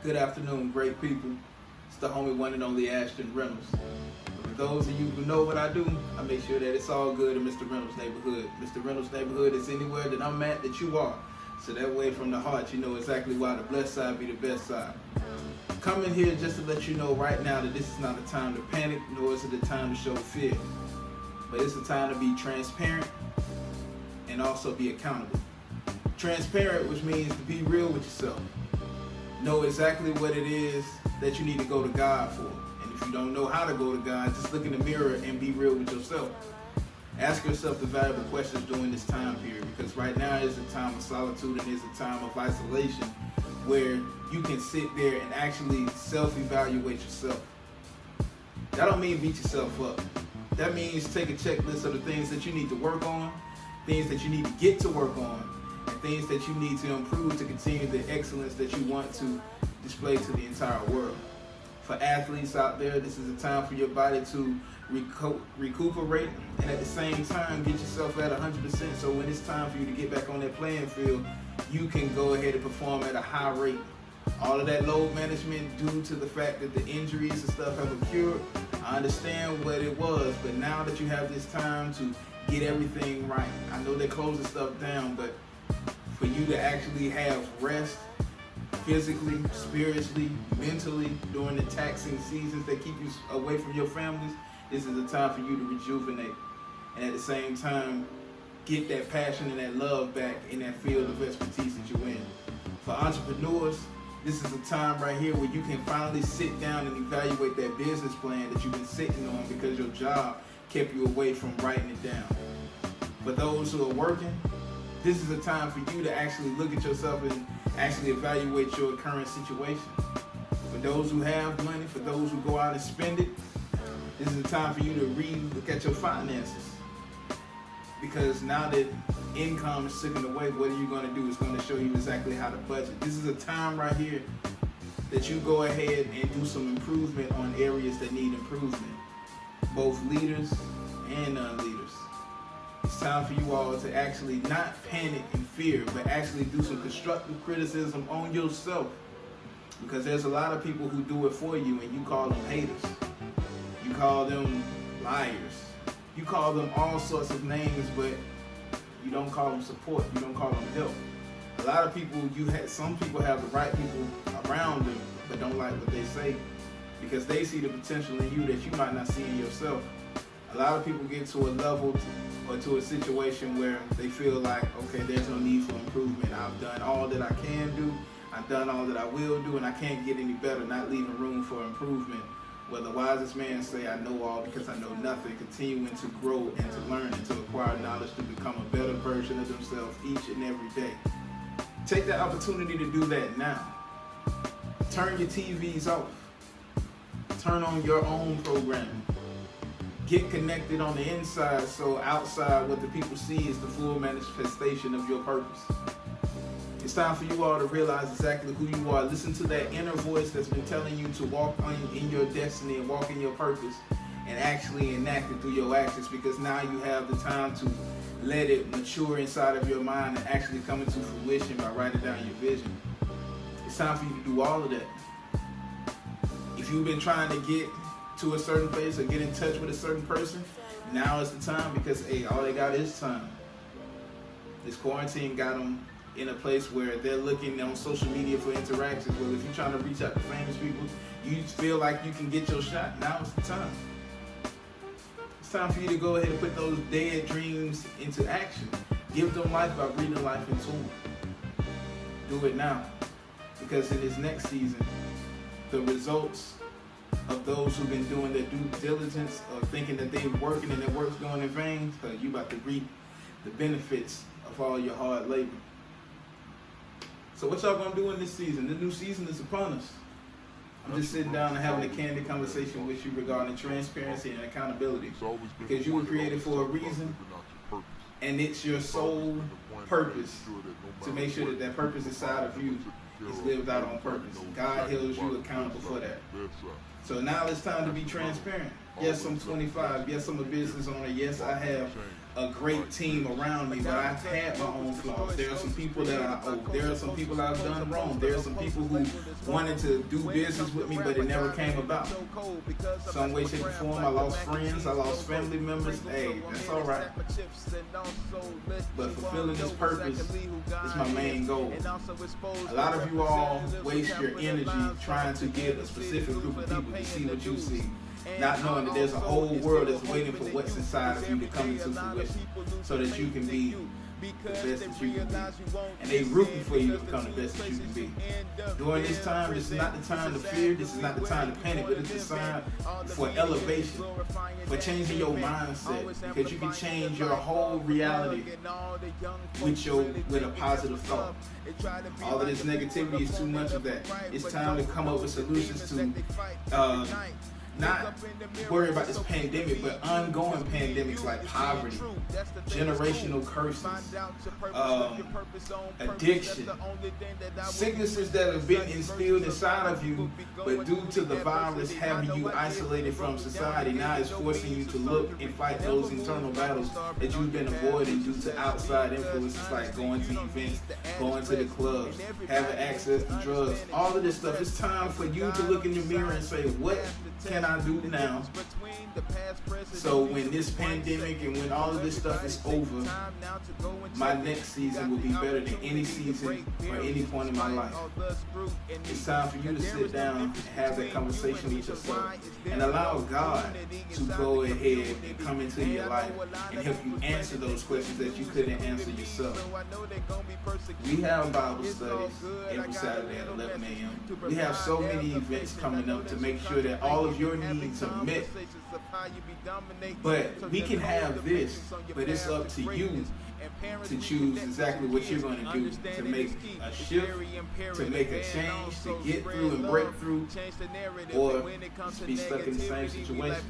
Good afternoon, great people. It's the homie one and only Ashton Reynolds. For those of you who know what I do, I make sure that it's all good in Mr. Reynolds' neighborhood. Mr. Reynolds' neighborhood is anywhere that I'm at that you are. So that way from the heart, you know exactly why the blessed side be the best side. Coming here just to let you know right now that this is not a time to panic, nor is it a time to show fear. But it's a time to be transparent and also be accountable. Transparent, which means to be real with yourself. Know exactly what it is that you need to go to God for. And if you don't know how to go to God, just look in the mirror and be real with yourself. Ask yourself the valuable questions during this time period, because right now is a time of solitude and is a time of isolation where you can sit there and actually self-evaluate yourself. That don't mean beat yourself up. That means take a checklist of the things that you need to work on, things that you need to get to work on, and things that you need to improve to continue the excellence that you want to display to the entire world. For athletes out there, this is a time for your body to recuperate and at the same time get yourself at 100%, so when it's time for you to get back on that playing field, you can go ahead and perform at a high rate. All of that load management due to the fact that the injuries and stuff have occurred, I understand what it was, but now that you have this time to get everything right, I know they're closing stuff down, but for you to actually have rest physically, spiritually, mentally during the taxing seasons that keep you away from your families, this is a time for you to rejuvenate and at the same time get that passion and that love back in that field of expertise that you're in. For entrepreneurs, this is a time right here where you can finally sit down and evaluate that business plan that you've been sitting on because your job kept you away from writing it down. For those who are working, this is a time for you to actually look at yourself and actually evaluate your current situation. For those who have money, for those who go out and spend it, this is a time for you to re-look at your finances. Because now that income is taken away, what are you going to do? It's going to show you exactly how to budget. This is a time right here that you go ahead and do some improvement on areas that need improvement. Both leaders and non-leaders. It's time for you all to actually not panic and fear, but actually do some constructive criticism on yourself. Because there's a lot of people who do it for you and you call them haters. You call them liars. You call them all sorts of names, but you don't call them support. You don't call them help. A lot of people, some people have the right people around them, but don't like what they say because they see the potential in you that you might not see in yourself. A lot of people get to a level or to a situation where they feel like, okay, there's no need for improvement. I've done all that I can do. I've done all that I will do, and I can't get any better, not leaving room for improvement. Where the wisest man say, I know all because I know nothing, continuing to grow and to learn and to acquire knowledge to become a better version of themselves each and every day. Take the opportunity to do that now. Turn your TVs off. Turn on your own programming. Get connected on the inside so outside what the people see is the full manifestation of your purpose. It's time for you all to realize exactly who you are. Listen to that inner voice that's been telling you to walk in your destiny and walk in your purpose and actually enact it through your actions, because now you have the time to let it mature inside of your mind and actually come into fruition by writing down your vision. It's time for you to do all of that. If you've been trying to get to a certain place or get in touch with a certain person, now is the time, because hey, all they got is time. This quarantine got them in a place where they're looking on social media for interactions. Well, if you're trying to reach out to famous people, you feel like you can get your shot. Now is the time. It's time for you to go ahead and put those dead dreams into action. Give them life by breathing life into them. Do it now. Because in this next season, the results of those who've been doing their due diligence or thinking that they're working and their work's going in vain, you about to reap the benefits of all your hard labor. So what y'all gonna do in this season? The new season is upon us. I'm just sitting down and having a candid conversation with you regarding transparency and accountability. Because you were created for a reason, and it's your sole purpose to make sure that that purpose inside of you is lived out on purpose. God holds you accountable for that. So now it's time to be transparent. Yes, I'm 25. Yes, I'm a business owner. Yes, I have a great team around me, but I've had my own flaws. There are some people that I owe. There are some people I've done wrong. There are some people who wanted to do business with me, but it never came about. Some way, shape, or form, I lost friends. I lost family members. Hey, that's all right. But fulfilling this purpose is my main goal. A lot of you all waste your energy trying to get a specific group of people to see what you see, not knowing that there's a whole world that's waiting for what's inside of you to come into fruition so that you can be the best that you can be. And they rooting for you to become the best that you can be. During this time, this is not the time to fear, this is not the time to panic, but it's the time for elevation, for changing your mindset, because you can change your whole reality with a positive thought. All of this negativity is too much of that. It's time to come up with solutions to not worry about this pandemic, but ongoing pandemics like poverty, generational curses, addiction, sicknesses that have been instilled inside of you, but due to the virus having you isolated from society, now it's forcing you to look and fight those internal battles that you've been avoiding due to outside influences like going to events, going to the clubs, having access to drugs, all of this stuff. It's time for you to look in the mirror and say, what can I do now? So when this pandemic and when all of this stuff is over, my next season will be better than any season or any point in my life. It's time for you to sit down and have that conversation with yourself and allow God to go ahead and come into your life and help you answer those questions that you couldn't answer yourself. We have Bible studies every Saturday at 11 a.m. We have so many events coming up to make sure that all of your needs are met. But we can have this, but it's up to you to choose exactly what you're going to do to make a shift, to make a change, to get through and break through, or to be stuck in the same situation.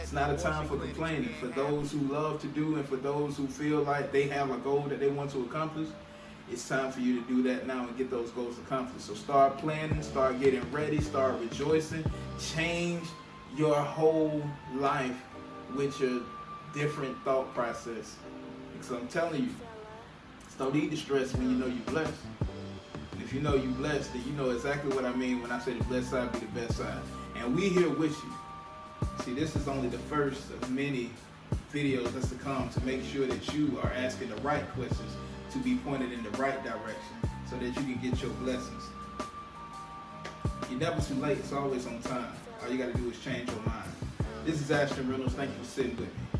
It's not a time for complaining. For those who love to do and for those who feel like they have a goal that they want to accomplish, it's time for you to do that now and get those goals accomplished. So start planning, start getting ready, start rejoicing, change your whole life with your different thought process. Because I'm telling you, it's no need to stress when you know you're blessed. And if you know you're blessed, then you know exactly what I mean when I say the blessed side be the best side. And we here with you. See, this is only the first of many videos that's to come to make sure that you are asking the right questions to be pointed in the right direction so that you can get your blessings. You're never too late. It's always on time. All you got to do is change your mind. This is Ashton Reynolds. Thank you for sitting with me.